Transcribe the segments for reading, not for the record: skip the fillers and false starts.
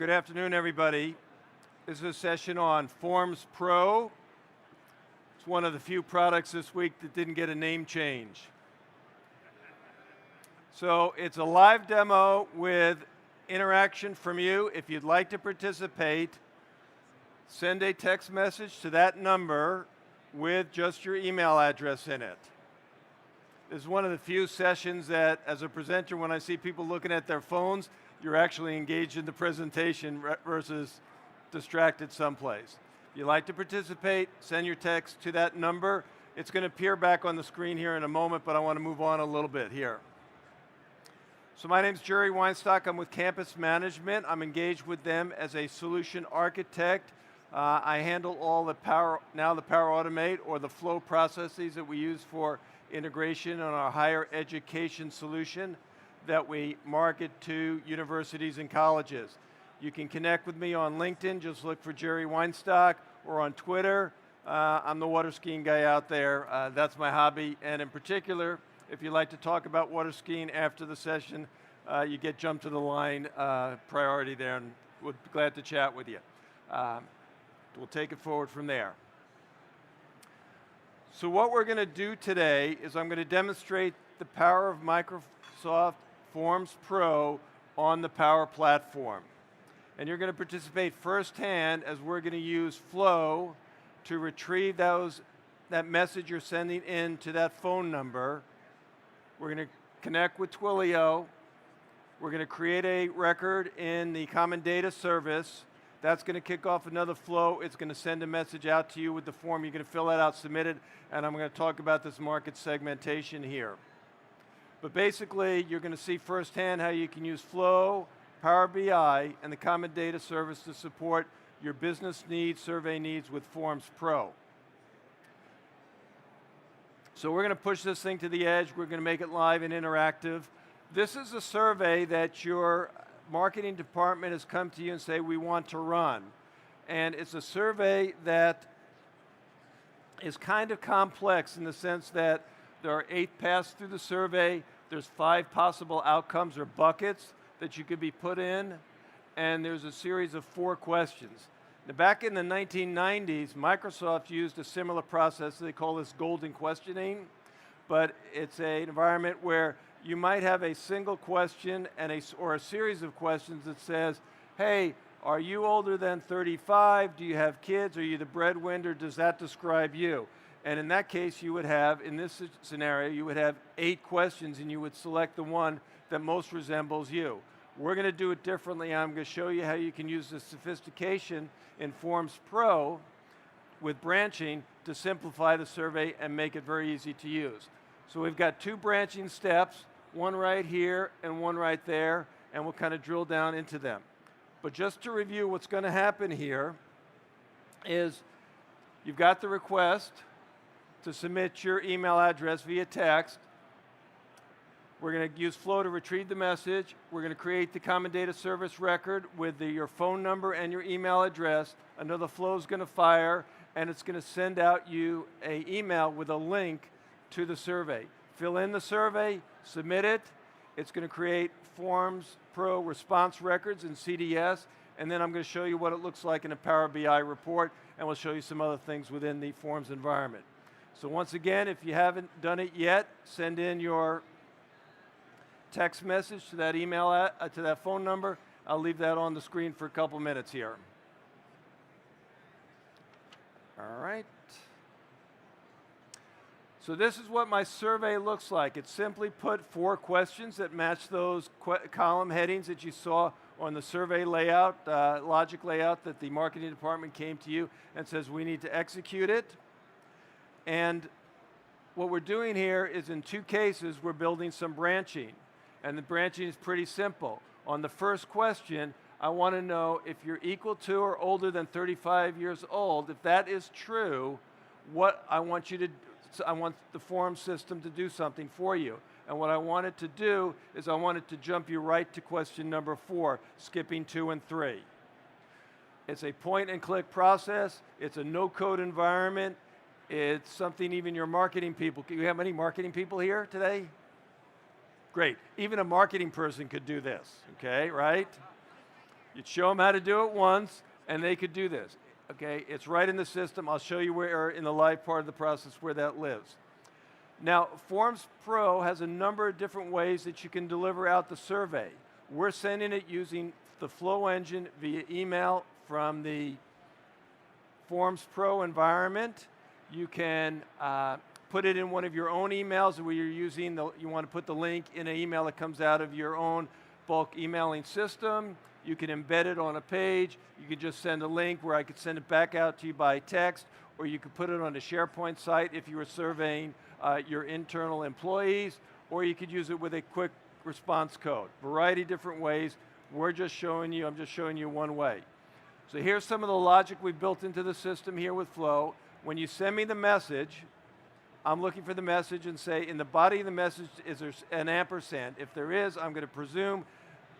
Good afternoon, everybody. This is a session on Forms Pro. It's one of the few products this week that didn't get a name change. So it's a live demo with interaction from you. If you'd like to participate, send a text message to that number with just your email address in it. This is one of the few sessions that, as a presenter, when I see people looking at their phones, you're actually engaged in the presentation versus distracted someplace. If you'd like to participate, send your text to that number. It's going to appear back on the screen here in a moment, but I want to move on a little bit here. So my name's Jerry Weinstock. I'm with Campus Management. I'm engaged with them as a solution architect. I handle all the Power Automate or the flow processes that we use for integration on our higher education solution that we market to universities and colleges. You can connect with me on LinkedIn, just look for Jerry Weinstock, or on Twitter. I'm the water skiing guy out there. That's my hobby, and in particular, if you'd like to talk about water skiing after the session, you get jumped to the line priority there, and we'll be glad to chat with you. We'll take it forward from there. So what we're going to do today is I'm going to demonstrate the power of Microsoft Forms Pro on the Power Platform. And you're going to participate firsthand as we're going to use Flow to retrieve that message you're sending in to that phone number. We're going to connect with Twilio. We're going to create a record in the Common Data Service. That's going to kick off another flow. It's going to send a message out to you with the form. You're going to fill that out, submit it, and I'm going to talk about this market segmentation here. But basically, you're going to see firsthand how you can use Flow, Power BI, and the Common Data Service to support your business needs, survey needs with Forms Pro. So we're going to push this thing to the edge. We're going to make it live and interactive. This is a survey that your marketing department has come to you and say, we want to run. And it's a survey that is kind of complex in the sense that there are 8 paths through the survey. There's 5 possible outcomes or buckets that you could be put in, and there's a series of 4 questions. Now, back in the 1990s, Microsoft used a similar process. They call this golden questioning, but it's an environment where you might have a single question or a series of questions that says, hey, are you older than 35? Do you have kids? Are you the breadwinner? Does that describe you? And in that case, you would have, in this scenario, you would have 8 questions, and you would select the one that most resembles you. We're going to do it differently. I'm going to show you how you can use the sophistication in Forms Pro with branching to simplify the survey and make it very easy to use. So we've got 2 branching steps, one right here and one right there, and we'll kind of drill down into them. But just to review, what's going to happen here is you've got the request to submit your email address via text. We're going to use Flow to retrieve the message. We're going to create the Common Data Service record with your phone number and your email address. Another flow is going to fire, and it's going to send out you an email with a link to the survey. Fill in the survey, submit it. It's going to create Forms Pro response records in CDS, and then I'm going to show you what it looks like in a Power BI report, and we'll show you some other things within the Forms environment. So once again, if you haven't done it yet, send in your text message to that email, to that phone number. I'll leave that on the screen for a couple minutes here. All right. So this is what my survey looks like. It's simply put 4 questions that match those column headings that you saw on the survey layout, logic layout that the marketing department came to you and says we need to execute it. And what we're doing here is in 2 cases, we're building some branching. And the branching is pretty simple. On the first question, I want to know if you're equal to or older than 35 years old. If that is true, what I want you to do, I want the form system to do something for you. And what I want it to do is I want it to jump you right to question number 4, skipping 2 and 3. It's a point and click process. It's a no-code environment. It's something even your marketing people, do you have any marketing people here today? Great. Even a marketing person could do this, okay, right? You'd show them how to do it once, and they could do this. Okay, it's right in the system. I'll show you where in the live part of the process where that lives. Now, Forms Pro has a number of different ways that you can deliver out the survey. We're sending it using the Flow engine via email from the Forms Pro environment. You can put it in one of your own emails where you're using you want to put the link in an email that comes out of your own bulk emailing system. You can embed it on a page. You could just send a link where I could send it back out to you by text, or you could put it on a SharePoint site if you were surveying your internal employees, or you could use it with a quick response code. Variety of different ways. I'm just showing you one way. So here's some of the logic we've built into the system here with Flow. When you send me the message, I'm looking for the message and say, in the body of the message, is there an ampersand? If there is, I'm going to presume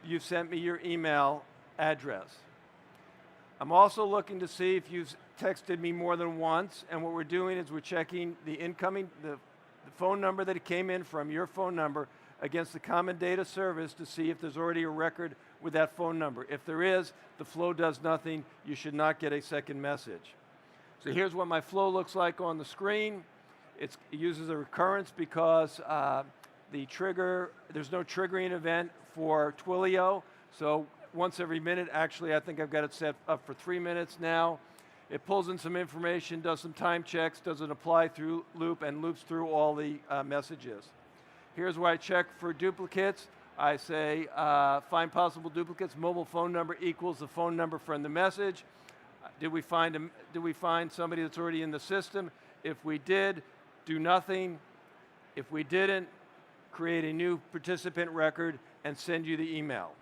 you've sent me your email address. I'm also looking to see if you've texted me more than once, and what we're doing is we're checking the incoming, the phone number that it came in from, your phone number, against the common data service to see if there's already a record with that phone number. If there is, the flow does nothing. You should not get a second message. So here's what my flow looks like on the screen. It uses a recurrence because there's no triggering event for Twilio. So once every minute, actually I think I've got it set up for 3 minutes now. It pulls in some information, does some time checks, does an apply through loop, and loops through all the messages. Here's where I check for duplicates. I say find possible duplicates. Mobile phone number equals the phone number from the message. Did we find somebody that's already in the system? If we did, do nothing. If we didn't, create a new participant record and send you the email.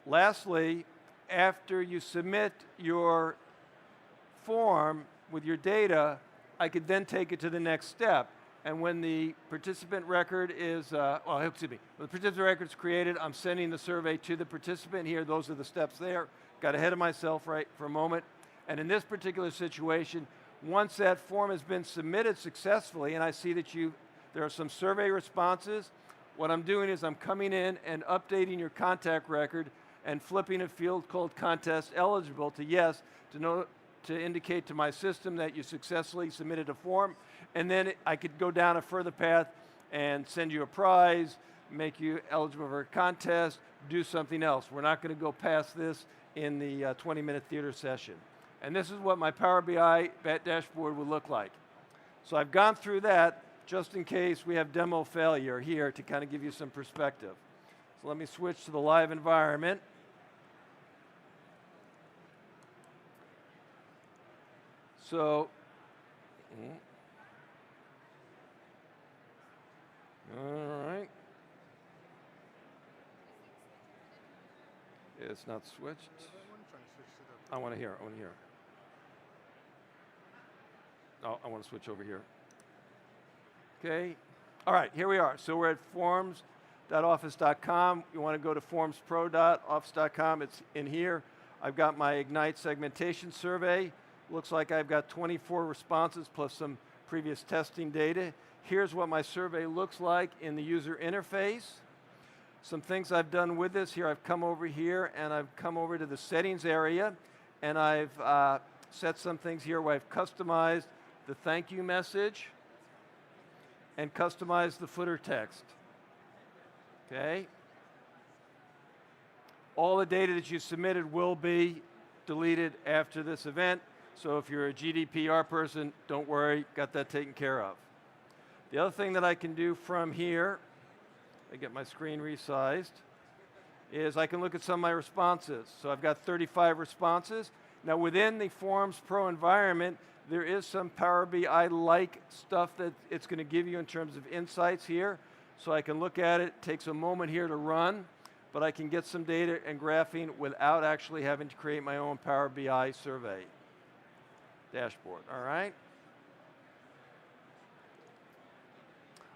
Lastly, after you submit your form with your data, I could then take it to the next step. And when the participant record is, when the participant record is created, I'm sending the survey to the participant here. Those are the steps there. Got ahead of myself right for a moment. And in this particular situation, once that form has been submitted successfully, and I see that there are some survey responses, what I'm doing is I'm coming in and updating your contact record and flipping a field called contest eligible to yes, to indicate to my system that you successfully submitted a form. And then I could go down a further path and send you a prize, make you eligible for a contest, do something else. We're not going to go past this in the 20-minute theater session. And this is what my Power BI dashboard would look like. So I've gone through that just in case we have demo failure here to kind of give you some perspective. So let me switch to the live environment. So, all right. It's not switched. I want to hear. Oh, I want to switch over here. Okay. All right, here we are. So we're at forms.office.com. You want to go to formspro.office.com. It's in here. I've got my Ignite segmentation survey. Looks like I've got 24 responses plus some previous testing data. Here's what my survey looks like in the user interface. Some things I've done with this here, I've come over here and I've come over to the settings area and I've set some things here where I've customized the thank you message and customized the footer text. Okay? All the data that you submitted will be deleted after this event. So if you're a GDPR person, don't worry, got that taken care of. The other thing that I can do from here, I get my screen resized, is I can look at some of my responses. So I've got 35 responses. Now within the Forms Pro environment, there is some Power BI-like stuff that it's going to give you in terms of insights here. So I can look at it, takes a moment here to run, but I can get some data and graphing without actually having to create my own Power BI survey dashboard, all right?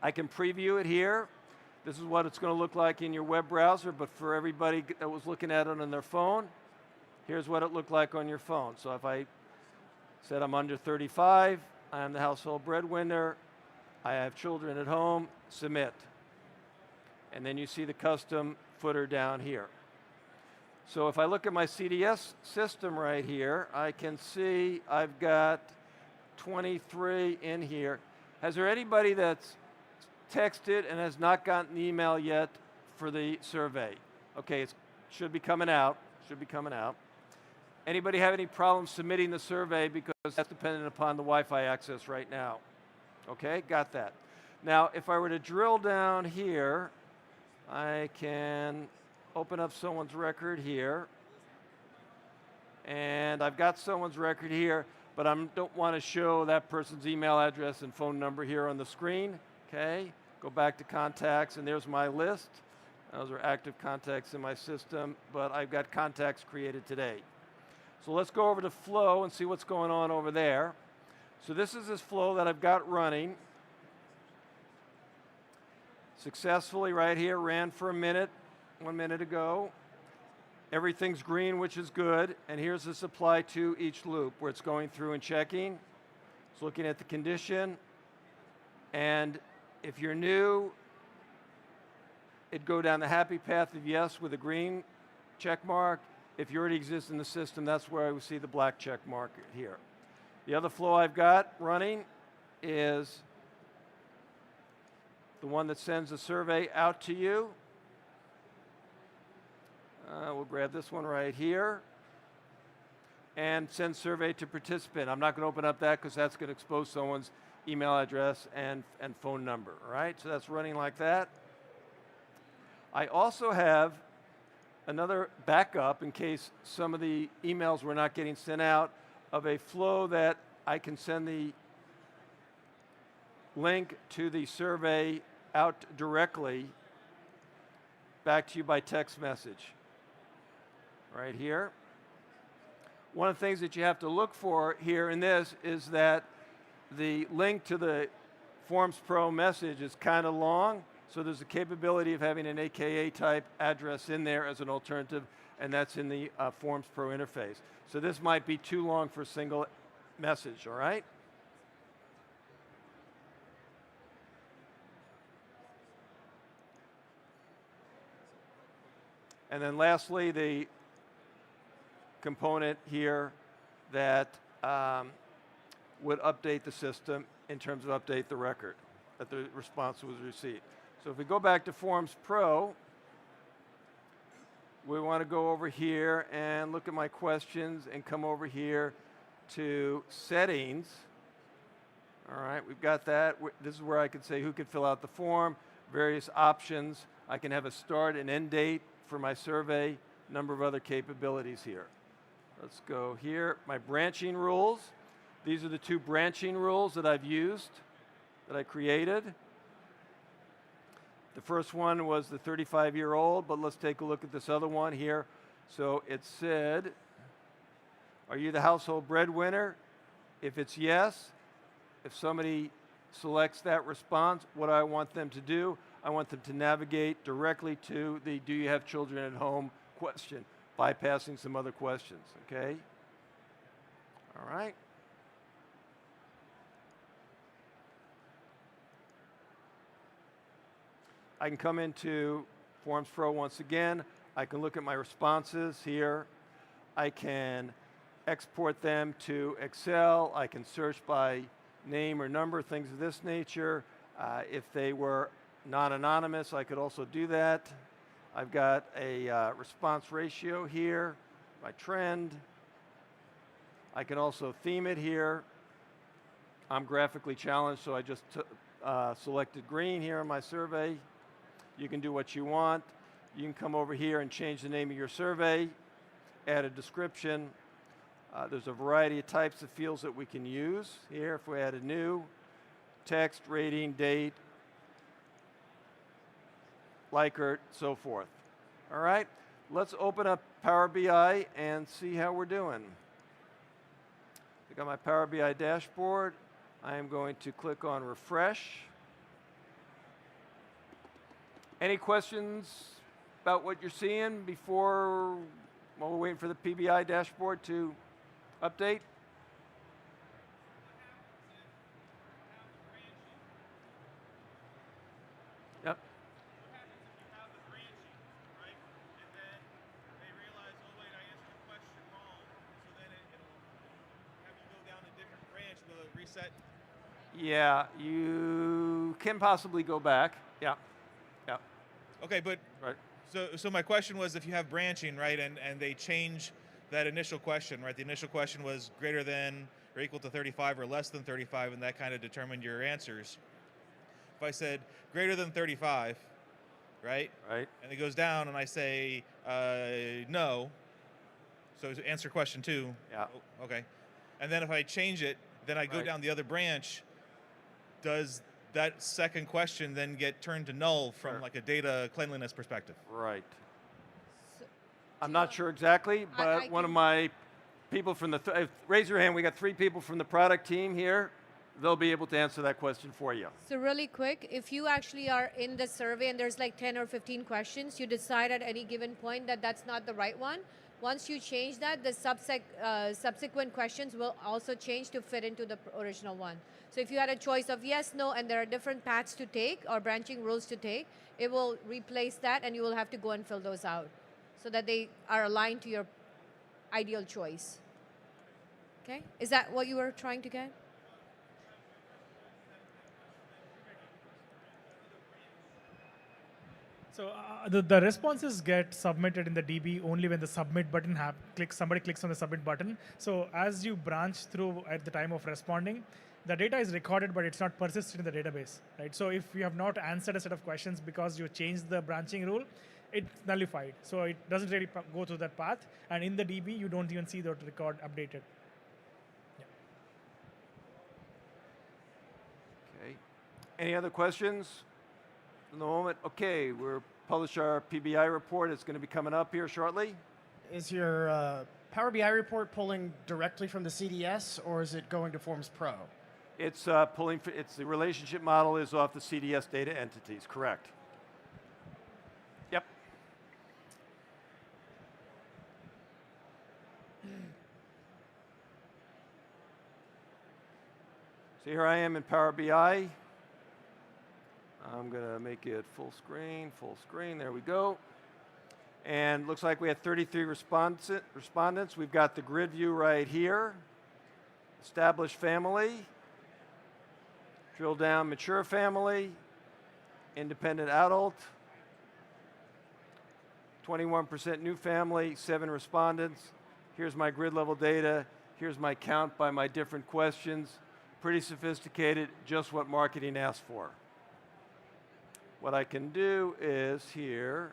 I can preview it here. This is what it's going to look like in your web browser, but for everybody that was looking at it on their phone, here's what it looked like on your phone. So if I said I'm under 35, I am the household breadwinner, I have children at home, submit. And then you see the custom footer down here. So if I look at my CDS system right here, I can see I've got 23 in here. Has there anybody that's texted and has not gotten the email yet for the survey? Okay, it should be coming out, should be coming out. Anybody have any problems submitting the survey, because that's dependent upon the Wi-Fi access right now? Okay, got that. Now, if I were to drill down here, I can open up someone's record here. And I've got someone's record here, but I don't want to show that person's email address and phone number here on the screen. Okay, go back to contacts, and there's my list. Those are active contacts in my system, but I've got contacts created today. So let's go over to flow and see what's going on over there. So this is this flow that I've got running. Successfully right here, ran for a minute, 1 minute ago. Everything's green, which is good. And here's the supply to each loop where it's going through and checking. It's looking at the condition. And if you're new, it'd go down the happy path of yes with a green check mark. If you already exist in the system, that's where I would see the black check mark here. The other flow I've got running is the one that sends the survey out to you. We'll grab this one right here. And send survey to participant. I'm not going to open up that because that's going to expose someone's email address and phone number, all right? So that's running like that. I also have another backup in case some of the emails were not getting sent out, of a flow that I can send the link to the survey out directly back to you by text message. Right here. One of the things that you have to look for here in this is that the link to the Forms Pro message is kind of long. So there's a capability of having an AKA type address in there as an alternative, and that's in the Forms Pro interface. So this might be too long for a single message, all right? And then lastly, the component here that would update the system in terms of update the record that the response was received. So if we go back to Forms Pro, we want to go over here and look at my questions and come over here to settings. All right, we've got that. This is where I can say who can fill out the form, various options. I can have a start and end date for my survey, number of other capabilities here. Let's go here, my branching rules. These are the two branching rules that I've used, that I created. The first one was the 35-year-old, but let's take a look at this other one here. So it said, are you the household breadwinner? If it's yes, if somebody selects that response, what do I want them to do? I want them to navigate directly to the do you have children at home question, bypassing some other questions, okay? All right. I can come into Forms Pro once again. I can look at my responses here. I can export them to Excel. I can search by name or number, things of this nature. If they were non-anonymous, I could also do that. I've got a response ratio here, my trend. I can also theme it here. I'm graphically challenged, so I just selected green here in my survey. You can do what you want. You can come over here and change the name of your survey, add a description. There's a variety of types of fields that we can use here. If we add a new, text, rating, date, Likert, so forth. All right, let's open up Power BI and see how we're doing. I got my Power BI dashboard. I am going to click on refresh. Any questions about what you're seeing before, while we're waiting for the PBI dashboard to update? Yep. What happens if you have the branching, right? And then they realize, set? Yeah, you can possibly go back. Yeah, yeah, Okay, but right. so my question was, if you have branching, right, and they change that initial question, right? The initial question was greater than or equal to 35 or less than 35, and that kind of determined your answers. If I said greater than 35, right? Right. And it goes down, and I say no. So answer question 2. Yeah. Oh, okay. And then if I change it, then I go Right. down the other branch. Does that second question then get turned to null from Sure. like a data cleanliness perspective? Right. So, I'm do not you- sure exactly, I but one of can- my people from the, raise your hand, we got 3 people from the product team here. They'll be able to answer that question for you. So really quick, if you actually are in the survey and there's like 10 or 15 questions, you decide at any given point that that's not the right one. Once you change that, the subsequent questions will also change to fit into the original one. So if you had a choice of yes, no, and there are different paths to take or branching rules to take, it will replace that and you will have to go and fill those out so that they are aligned to your ideal choice. Okay? Is that what you were trying to get? So the responses get submitted in the DB only when the submit button somebody clicks on the submit button. So as you branch through at the time of responding, the data is recorded, but it's not persisted in the database, right? So if you have not answered a set of questions because you changed the branching rule, it's nullified. So it doesn't really go through that path. And in the DB, you don't even see the record updated. Okay. Any other questions in the moment? Okay, we're publish our PBI report. It's going to be coming up here shortly. Is your Power BI report pulling directly from the CDS, or is it going to Forms Pro? It's it's the relationship model is off the CDS data entities, correct. Yep. So here I am in Power BI. I'm going to make it full screen, there we go. And looks like we had 33 respondents. We've got the grid view right here. Established family. Drill down, mature family. Independent adult. 21% new family, 7 respondents. Here's my grid level data. Here's my count by my different questions. Pretty sophisticated, just what marketing asked for. What I can do is here,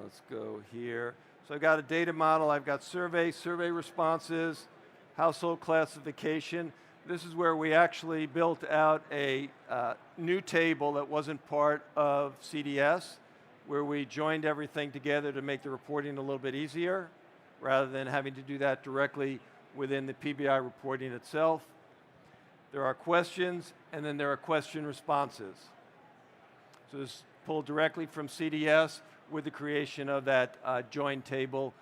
let's go here. So I've got a data model, I've got survey responses, household classification. This is where we actually built out a new table that wasn't part of CDS, where we joined everything together to make the reporting a little bit easier, rather than having to do that directly within the PBI reporting itself. There are questions, and then there are question responses. So this is pulled directly from CDS with the creation of that joined table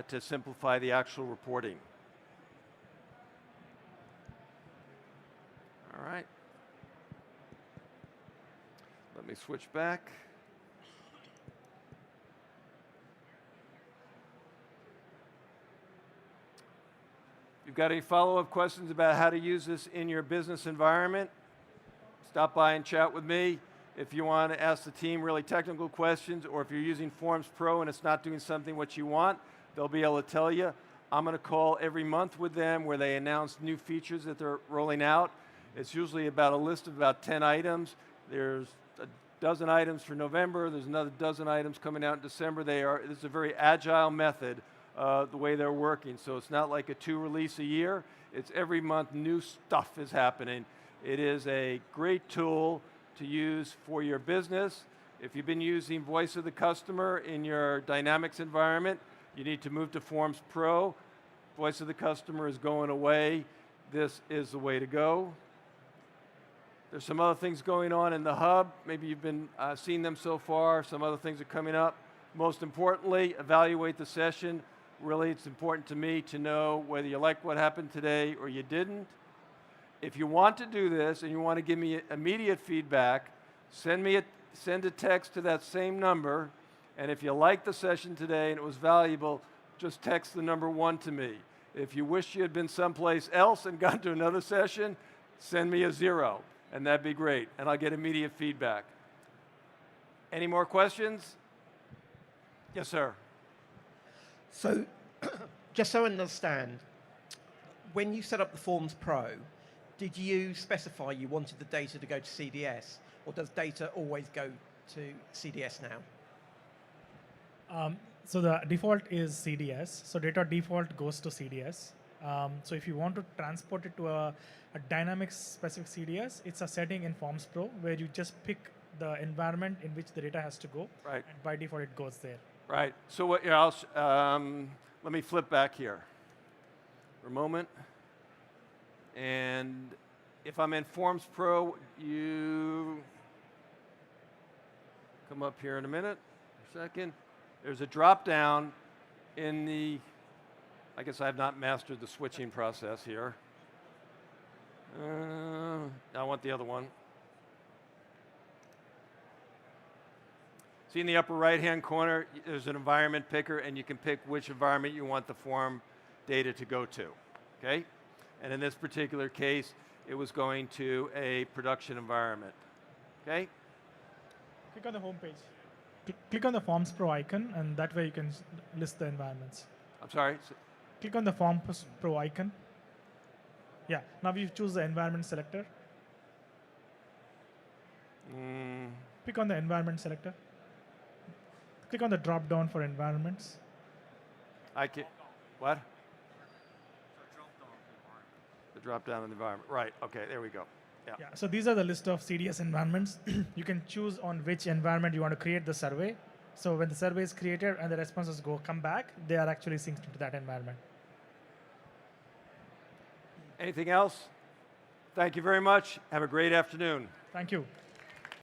to simplify the actual reporting. All right. Let me switch back. If you've got any follow-up questions about how to use this in your business environment, stop by and chat with me. If you want to ask the team really technical questions, or if you're using Forms Pro and it's not doing something what you want, they'll be able to tell you. I'm going to call every month with them where they announce new features that they're rolling out. It's usually about a list of about 10 items. There's a dozen items for November. There's another dozen items coming out in December. This is a very agile method, the way they're working. So it's not like a 2 release a year. It's every month new stuff is happening. It is a great tool to use for your business. If you've been using Voice of the Customer in your Dynamics environment, you need to move to Forms Pro. Voice of the Customer is going away. This is the way to go. There's some other things going on in the hub. Maybe you've been seeing them so far. Some other things are coming up. Most importantly, evaluate the session. Really, it's important to me to know whether you liked what happened today or you didn't. If you want to do this and you want to give me immediate feedback, send a text to that same number, and if you liked the session today and it was valuable, just text the number 1 to me. If you wish you had been someplace else and gone to another session, send me a 0, and that'd be great, and I'll get immediate feedback. Any more questions? Yes, sir. So, just so I understand, when you set up the Forms Pro, did you specify you wanted the data to go to CDS, or does data always go to CDS now? So the default is CDS. So data default goes to CDS. So if you want to transport it to a dynamic specific CDS, it's a setting in Forms Pro where you just pick the environment in which the data has to go. Right. And by default, it goes there. Right. So what else? Let me flip back here for a moment. And if I'm in Forms Pro, you come up here in a minute, a second. There's a drop down in the, I guess I have not mastered the switching process here. I want the other one. See in the upper right-hand corner, there's an environment picker, and you can pick which environment you want the form data to go to, okay? And in this particular case, it was going to a production environment, okay? Click on the home page. Click on the Forms Pro icon, and that way you can list the environments. I'm sorry? Click on the Forms Pro icon. Yeah, now you choose the environment selector. Pick on the environment selector. Click on the drop down for environments. I can, what? The drop down in the environment, right, okay, there we go. Yeah. So these are the list of CDS environments. You can choose on which environment you want to create the survey. So when the survey is created and the responses come back, they are actually synced into that environment. Anything else? Thank you very much. Have a great afternoon. Thank you.